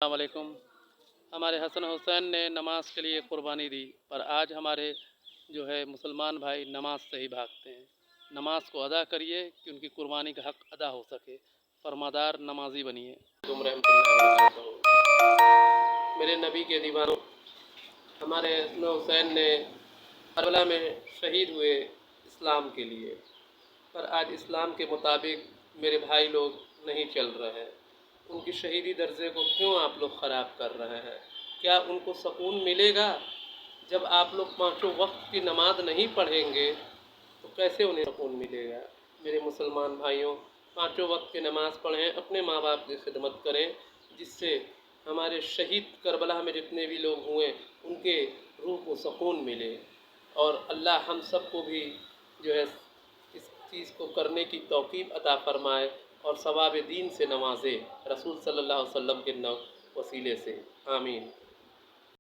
अस्सलाम वालेकुम। हमारे हसन हुसैन ने नमाज के लिए क़ुरबानी दी, पर आज हमारे जो है मुसलमान भाई नमाज से ही भागते हैं। नमाज को अदा करिए कि उनकी क़ुरबानी का हक़ अदा हो सके। फरमादार नमाजी बनिए। रहमतुल्लाहि व बरकातहू। मेरे नबी के दीवानों, हमारे हसन हुसैन ने करबला में शहीद हुए इस्लाम के लिए, पर आज इस्लाम के मुताबिक मेरे भाई लोग नहीं चल रहे हैं। उनकी शहीदी दर्जे को क्यों आप लोग ख़राब कर रहे हैं? क्या उनको सुकून मिलेगा? जब आप लोग पाँचों वक्त की नमाज नहीं पढ़ेंगे तो कैसे उन्हें सुकून मिलेगा? मेरे मुसलमान भाइयों, पाँचों वक्त की नमाज़ पढ़ें, अपने माँ बाप की खिदमत करें, जिससे हमारे शहीद करबला में जितने भी लोग हुए उनके रूह को सुकून मिले। और अल्लाह हम सबको भी जो है इस चीज़ को करने की तौफ़ीक़ अता फ़रमाए और सवाब दीन से नवाज़े, रसूल सल्लल्लाहु अलैहि वसल्लम के वसीले से। आमीन।